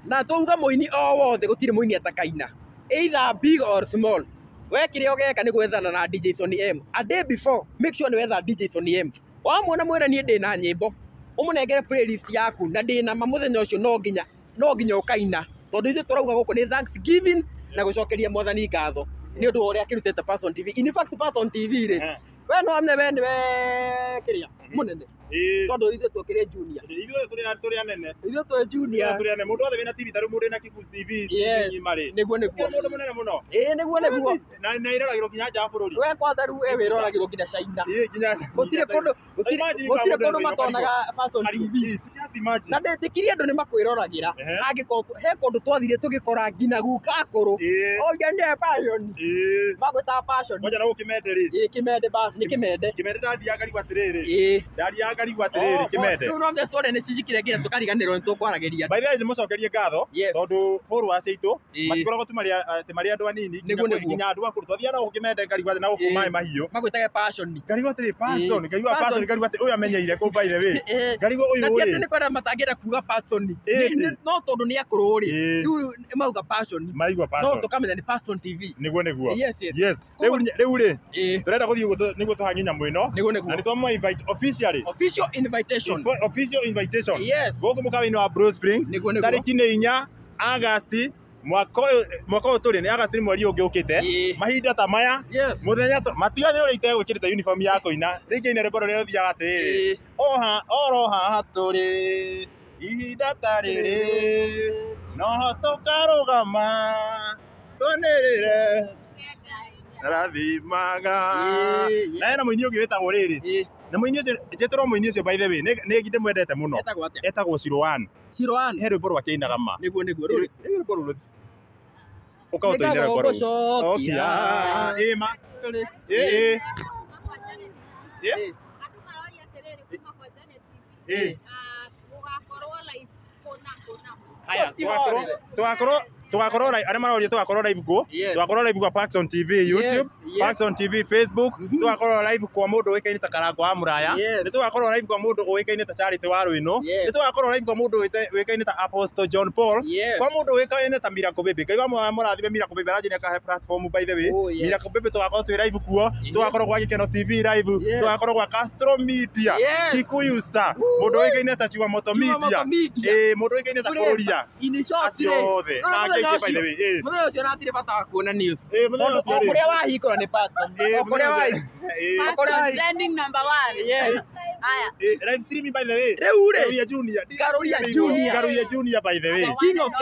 na tuuga muini o wothe gutire muini atakaina either big or small we kire ogeka ni gwethana na DJ Sonny M a day before make sure ni wetha DJ Sonny M wamwona mwira ni ndina nyimbo umunengere playlist yaku na ndina mamuthenya ucio no nginya ukaina tondu ithu turauga guku ni Thanksgiving na gucokeria mwathani ngatho ni undu uria kirutete Passion TV in fact Passion TV ri we no amne we kiria munene tondu ithu tukire junior ithu turi anene ithu tu junior turi anene mundu othe wina TV taru mundu na Kibus TV nyimari niguo mundu munene muno niguo na iroragirwo nginya nja bururi we kwatha ru we wiroragirwo nginya China nginya gutire kundu matonaga Passion TV just imagine na ndetikirie andu ni makwirораgira angikorwo he kundu twathire tugikora nginya guka akuru ogende Passion magwita Passion moja na ukimende ri kimende basi ni kimende ndathia ngarigwa atiriri ndaria ngarigwa atiriri kimende no the story ni cicikire nginya tukariganirwo ni tukwarageria by the way mucokerie ngatho tondu followers aitu matikoragwo timari andu anini nginya andu akuru twathia na ukimende ngarigwa na ukumai mahiu magwitage Passion ngarigwa atiri Passion ngarigwa ati uyu amenyeire ko by the way ngarigwa uyu ri ni kwenda matangira kuga Passion no tondu ni akuru ri riu mauga Passion maigwa Passion no tukamenya ni Passion TV niguo yes riu ri turenda guthii niguo tuhanyi nyamu ino na ni twamu invite official invitation guku mukawa-ini wa Blue Springs tariki ni 4 August mwaka uyu turi ni August mweri ungi ukite mahinda ta maya muthenya matigane uri itegwikirite uniform ya kuina ringi ine reboro rio thiaga atiri oroha turi ihinda ta riri no tukarugama tunirire rathimaga na ena muini ungi witagwo riri na muini ucio jetero muini ucio by the way ni ngide mwendete muno etagwo Siroan he rwimbo rwake ainaga ma niguo rwimbo ruru ukautoinera rwimbo ruru okia ma haya tugakorwo aria maroria tugakorwo live ku tugakorwo live kwa Passion TV YouTube Passion TV Facebook tugakorwo live kwa mundu wikaine ta Karango wa Muraya ni tugakorwo live kwa mundu wikaine ta Charity wa Rwino ni tugakorwo live kwa mundu wikaine ta Apostle John Paul kwa mundu wikaine ta Miracle Baby kaiwa murathime Miracle Baby rajine ka platform by the way Miracle Baby tugakorwo twi live kuo tugakorwo kwa Gikeno TV live tugakorwo kwa Castro Media Kikuyu Star mundu wikaine ta Chiwa Moto Media mundu wikaine ta Kururia ciothe na by the way muthenya ucio ratire bata wa kuona news tondu kuria wahikora ni Passion kuria wahi trending number 1 haya live streaming by the way Karuria Junior by the way king of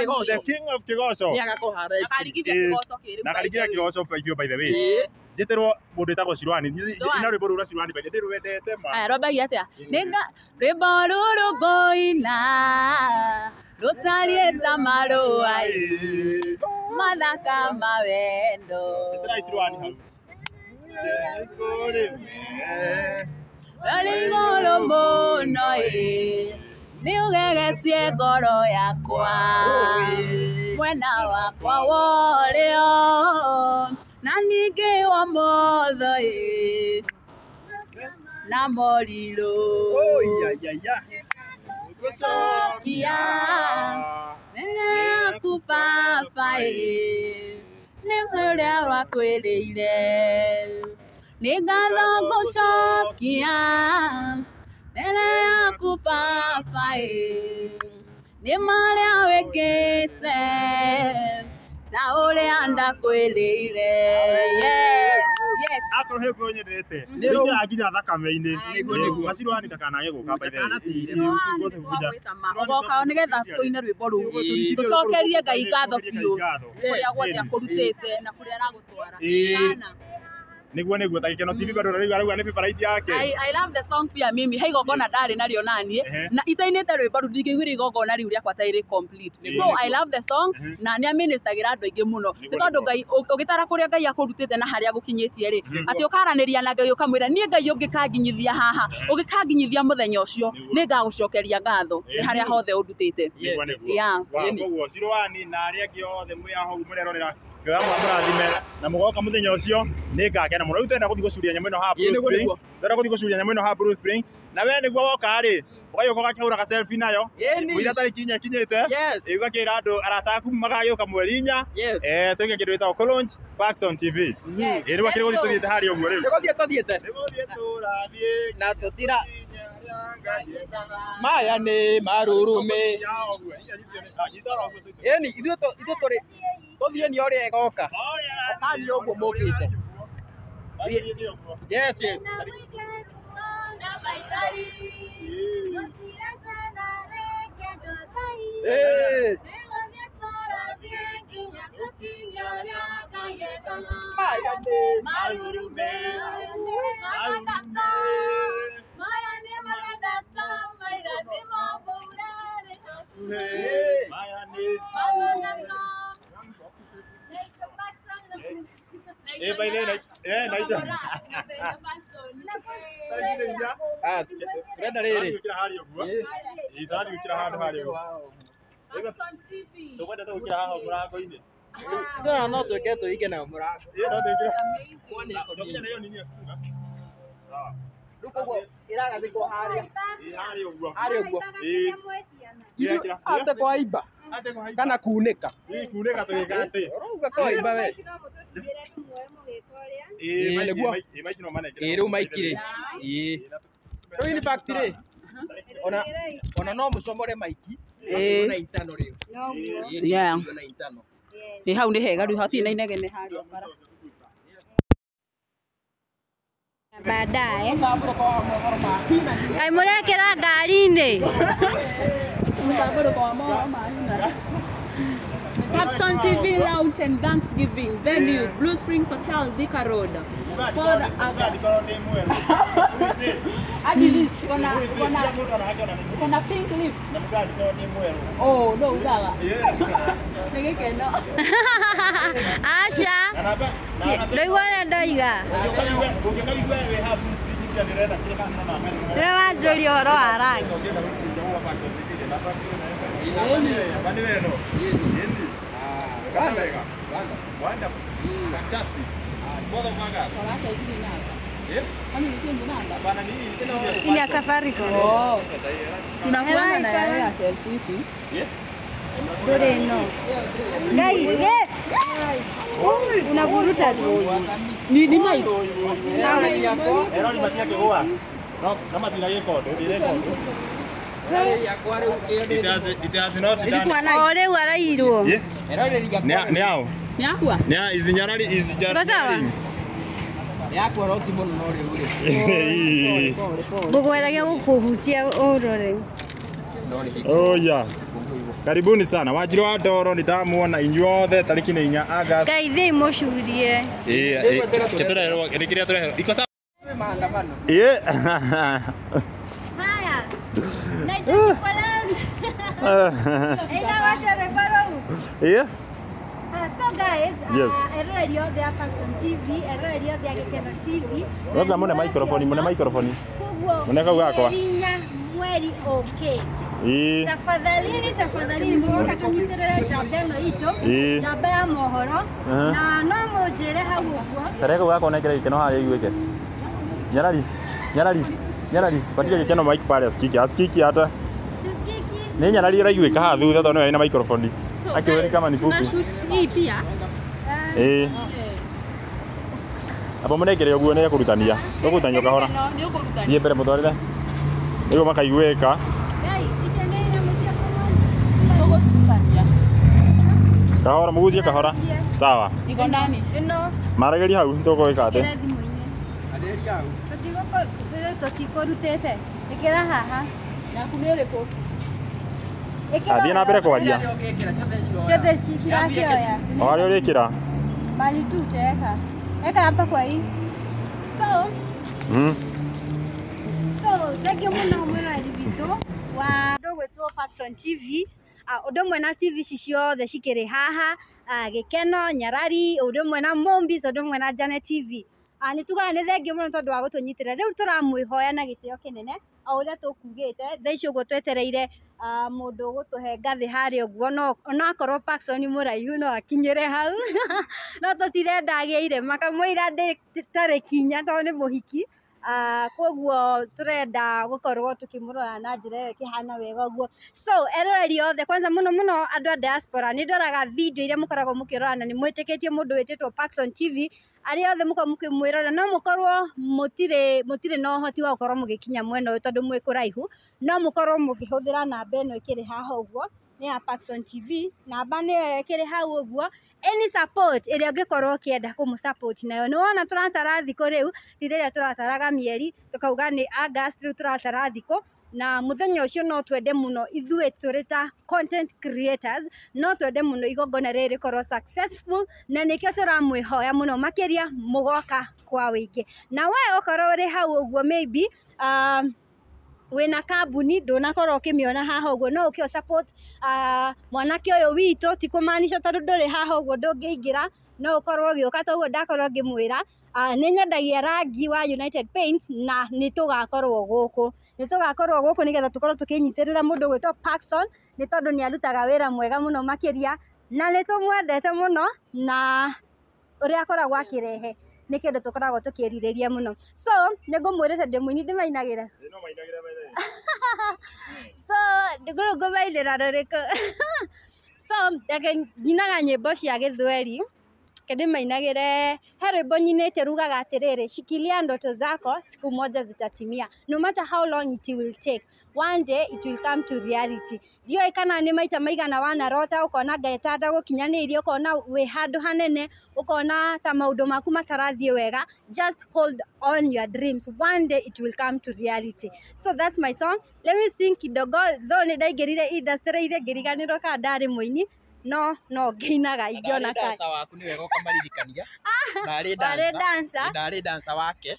Kigosho ni agakoha live na karigia Kigosho by the way jeterwo mundu etagwo Siroani ina rwimbo rura Siroani by the way rwendete ma aya rwambagia atia ninga rwimbo ruru ngoina rutarie ta marua mathaka mawendo jetera Siroani hau iguru muno ni ugegetie ngoro yakwa mwena wakwa worio na ningi wa motho na moriro gucokia mbere yaku baba nĩ ũrĩa wakwĩrĩire nĩ ngatho ngũcokia mbere yaku baba nĩ marĩa wĩkĩte ta ũrĩa ndakwĩrĩire akorwo he ko nyendete ngira nginya thakame-ini Siroani ndakanage guka by the ogoka nigetha tuine rwimbo rũu tucokerie Ngai ngatho biũ kũrĩa guothe akũrutĩte na kũrĩa aragũtwara niguo takikeno TV bado rauga ni favorite yake. I love the song pia mimi haigo gona ndari naryo nanie na itainete rwimbo ndingĩiguire igongona riu rĩakwa ta ĩrĩ complete. So I love the song na nĩ ministagira andũ aingĩ mũno nĩ tondũ Ngai ũgĩtara kũrĩa Ngai akũrutĩte na harĩa gũkinyĩtie rĩ atĩ ũkaranĩria na Ngai ũkamwĩra niĩ Ngai ũngĩkanginyithia haha ũgĩkanginyithia mũthenya ũcio nĩ ngagũcokeria ngatho nĩ harĩa hothe ũndutĩte. Koguo Cirwani na arĩa angĩ othe mwĩ aho mũrerorera Ngai amũrathime na mũgoka mũthenya ũcio nĩ ngakena mũno. Rĩu tenda gũthiĩ gũcuria nyamũ ĩno ha Blue Spring, tenda gũthiĩ gũcuria nyamũ ĩno ha Blue Spring na we nĩguo woka rĩ ũgagĩũka ũgakĩhũra ka selfie nayo ũira tarĩki inya ikinyĩte ũgakĩra andũ arata aku magagĩũka mweri 4 tũgĩe kĩndũ gĩtagwo College Paxson TV. Rĩu akĩrĩ gũthiĩ tũthiĩte harĩa ũguo rĩu tũthiĩte tũrathiĩ na tũtira maya nĩ marũrũme ĩni ithuĩ tũrĩ tũthiĩ ni ũrĩa ĩgoka okani ũguo mũkĩte. Yes. Turenda rĩrĩ itani gukira handu harĩa tũkwenda tũgũkira haha mũrango-inĩ no twĩke tũige na mũrango rĩu koguo ĩragathĩkwo harĩa ũguo ate kwa imba kana kunĩka tũgĩka atĩ ũrauga kwa imba we nĩguo rĩu maikire rĩu in fact rĩ ona no mũcomore maiki na itano rĩu nĩ hau nĩ hega rĩu hatirĩ na inegene harĩa bara baadaye kai mũrekĩra ngari-inĩ Paxson TV launch and Thanksgiving venue Blue Springs Hotel Thika Road. For the Kona pink lip. Oh no udaga. Nigekeno. Asha. Ndoigua ndoiga. Nĩ wanjũria ũhoro wa rangi. Wonderful. Fantastic. Mother Magas. Ini ya Safaricom. Oh. Tunakuanga na ya sisi. Dore no. Ngai, unavuruta tu. Ni mic. Na mic yako. Era ni mic yake hoa. No, kama tunayeko, ndio It has not done. Ole warairwo. Now. Yakwa. Now is nyarari is Gazawa. Yakwa roti muno no rĩu rĩ. Ngũkwĩragia gũkũhutia ũrore. Oh yeah. Karibuni sana. Wanjiru wa Ndoro ni ndamuona inyuothe tariki ni 4 August. Ngeithie mũcurie. Keturero rikiria turero. Iko sawa. Maandamano. Haya. Naitwa Chipolani. Ina watu reparou. So guys, radio the Paxson TV, radio the Gikeno TV. Ngoja mone microphone, Mone kau gakwa. Mweri okay. Tafadhali mwoka kanyiterere jabeno ito. Jabe ya mohoro. Na no mujire hau uguo. Tareko gakwa nekere Gikeno haria igweke. Nyarari, patia Gikeno mic pale askiki hata. Ni nyarari iraigwika haha thutha tondu ina microphone. Akiweka kama ni fupi. Na shoot hii pia. Abo munekere uguo ne kurutania. Tugutanya kahora. Ni mbere mutwarire. Nigo makaigweka. Kahora muguzie kahora. Sawa. Iko ndani. Ino. Marageri hau tugweka ate. Aderi hau. Tutikorutete. Ikira haha. Yaku nĩ ĩrĩkũ? Athiĩ na mbere kwaria. Ciothe cikirakioya. Waria ũrĩkĩra. Mali tu teka. Eka hapa kwa hii. Thank you muno mwirori witũ wa ũndũ gwĩtwo Paxson TV. Ũndũ ũmwe na TV ciothe cikĩrĩ haha, Gĩkeno, Nyarari, ũndũ ũmwe na Mombis, ũndũ ũmwe na Janet TV. Nĩ tugaga nĩ thengiũ mũno tondũ wa gũtũnyitĩrĩra. Rĩu tũramwĩhoya na gĩtĩo kĩnene o ũrĩa tũkugĩte. Thaa ici ũguo twetereire mũndũ ũgũtũhe ngathĩ harĩa ũguo, onakorwo Paxson mũraihu no akinyĩre hau. No tũtirenda agĩire makamwĩra ndarĩ kinya tondũ nĩ mũhiki. Koguo turenda gukorwo tukimurora na njira ĩyo kihana wega ũguo. So eroreri othe kwanza mũno mũno andũ a diaspora nĩ ndoraga video iria mukoragwo mukirora na nĩ mwĩtĩkĩtie mũndũ wĩtĩtwo Paxson TV. Arĩa othe mukorwo mukimwĩrora no mukorwo mutire na ũhoti wa gukorwo mugikinya mwena ũyũ tondũ mwĩ kũraihu, no mukorwo mukihũthĩra namba ĩno ĩkĩrĩ haha ũguo nĩ ya Paxson TV. Namba nĩyo ĩkĩrĩ hau ũguo. Any support ĩrĩa ũngĩkorwo ũkĩenda kũmũ-support nayo. Nĩ wona tũratara thikũ rĩu, ti rĩrĩa tũrataraga mĩeri, tukauga nĩ August, rĩu tũratara thikũ. Na mũthenya ũcio no twende mũno ithuĩ tũrĩ ta content creators, no twende mũno igongona rĩrĩ rĩkorwo successful, na nĩkĩo tũramwĩhoya mũno makĩria mũgoka kwa wĩingĩ. Na we ũkorwo ũrĩ hau ũguo maybe wĩna kambuni ndũnakorwo ũkĩmĩona haha ũguo, no ũkĩo support mwanake ũyũ witũ, ti kũmaanisha tondũ ndũrĩ haha ũguo ndũngĩingĩra, no ũkorwo ũgĩũka toguo ndakorwo ngĩmwĩra. Nĩ nyendagia rangi wa United Paints na nĩ tũgakorwo gũkũ nĩgetha tũkorwo tũkĩnyitĩrĩra mũndũ gwĩtwo Paxson, nĩ tondũ nĩ arutaga wĩra mwega mũno makĩria na nĩ tũmwendete mũno, na ũrĩa akoragwo akĩrehe nĩ kĩndũ tũkoragwo tũkĩrirĩria mũno. So nĩ ngũmwĩrĩte ndĩ mũini ndĩmainagĩre. So ngũmainĩra rũrĩkũ? So nyinaga nyĩmbo cia Gĩthweri ndĩmainagĩre. He rwĩmbo nyinĩte rugaga atĩrĩrĩ, shikilia ndoto zako siku moja zitatimia, no matter how long it will take, one day it will come to reality. Ndiũĩ kana nĩ maita maigana wanarota ũkona ngaetanda gũkinyanĩirie, ũkona wĩ handũ hanene, ũkona ta maũndũ maku matarathiĩ wega. Just hold on your dreams, one day it will come to reality. So that's my song. Let me sing kidogo, though nĩ ndaingĩrire industry ile ngĩriganĩrwo kana ndarĩ mũini, no ngĩinaga ingĩona kai. Dancer waku nĩ wega ũkamaririkania. Ndarĩ dancer wake.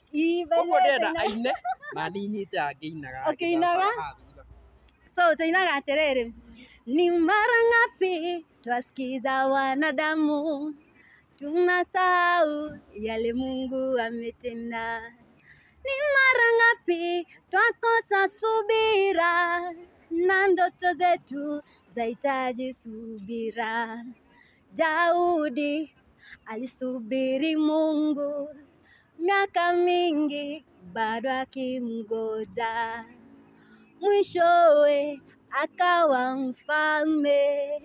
Koguo ndenda aine na ninyite angĩinaga. Ũkĩinaga? So tuinaga atĩrĩrĩ. Ni mara ngapi twasikiza wanadamu tunasahau yale Mungu ametenda. Ni mara ngapi twakosa subira na ndoto zetu zahitaji subira. Daudi alisubiri Mungu miaka mingi bado akimgoja, mwishowe akawa mfalme.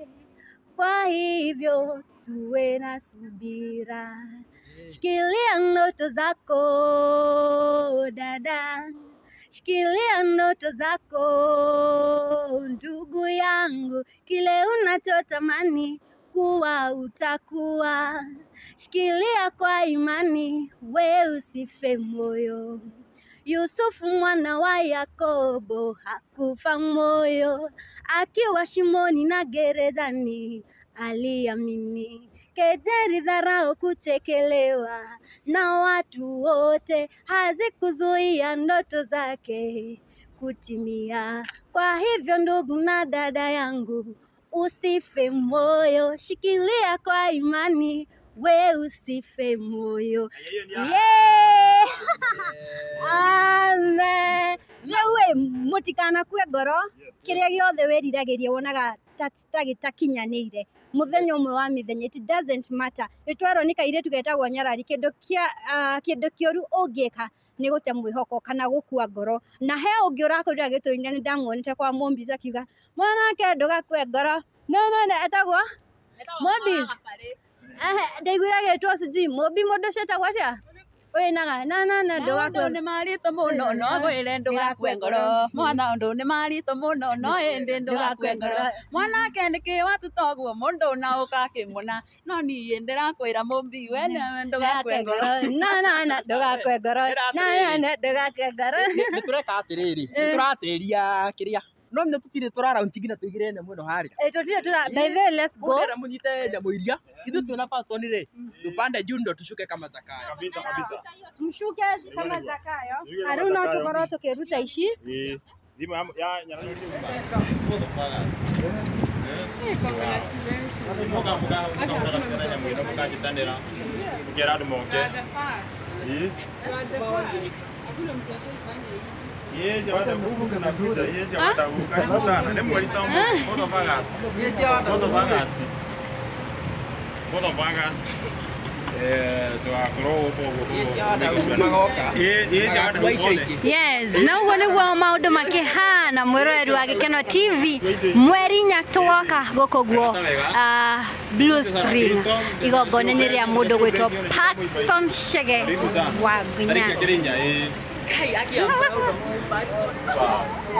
Kwa hivyo tuwe na subira. Shikilia ndoto zako dada, shikilia ndoto zako ndugu yangu, kile unachotamani kuwa utakuwa. Shikilia kwa imani, we usife moyo. Yusufu mwana wa Yakobo hakufa moyo, akiwa shimoni na gerezani aliamini. Kejeli, dharau, kuchekelewa na watu wote hazikuzuia ndoto zake kutimia. Kwa hivyo ndugu na dada yangu, usife moyo, shikilia kwa imani, we usife moyo. Yeah. Amen. Rewe mutikana kwe ngoro kiria giothe weriragĩria wonaga takinyanĩire muthenya ũmwe wa mĩthenya, it doesn't matter. Nĩtwarwo nĩ kairĩtu getagwo Nyarari, kĩndũ kĩũru ũngĩka nĩ gũte mwĩhoko kana gũkua ngoro. Na he ũngĩ ũrakũrĩra gĩtũri-inĩ nĩ ndamuonete kwa Mombis akiuga mwanake ndũgakue ngoro. No etagwo Mombis. Ndaiguire gĩtwo sijui Mobi mũndũ ũcio etagwo atĩa? Wĩnaga na ndũgakue. Nĩ maritũ mũno no gwĩre ndũgakue ngoro. Mwana ũndũ nĩ maritũ mũno no ĩndĩ ndũgakue ngoro. Mwanake nĩkĩ watũtoguo mũndũ na ũkakĩmũna, no niĩ ndĩrakwĩra Mobi we ndũgakue ngoro. Na ndũgakue ngoro. Na ndũgakue ngoro. Nĩ tũreka atĩrĩrĩ, nĩ tũratĩria kĩrĩa no mnya tutire turara unchigina tuigire ne mweno haria tutire by the way let's go ndera munyite nyamo iria ithu tuna pastor ni ri tupande juu ndo tushuke kama Zakayo kabisa mshuke kama Zakayo aruna tukoro tukiruta ici Dima ya nyana ni Yes, na uguo niguo maundu makihana mwiroreri wa Gikeno TV mweri nyatwoka guku guo Blue Spring igongona-inĩ rĩa mũndũ gwĩtwo Patson Chege wa Nginya. Kai aki am proud of you, but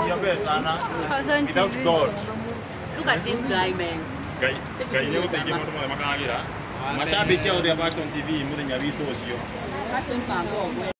you're best, Anna. Without God. Look at this guy, man. Kai ni gũteithia mũndũ mothe makagira. Mashabiki othe a Patson TV mũthenya witũ ũcio. Patson Pango.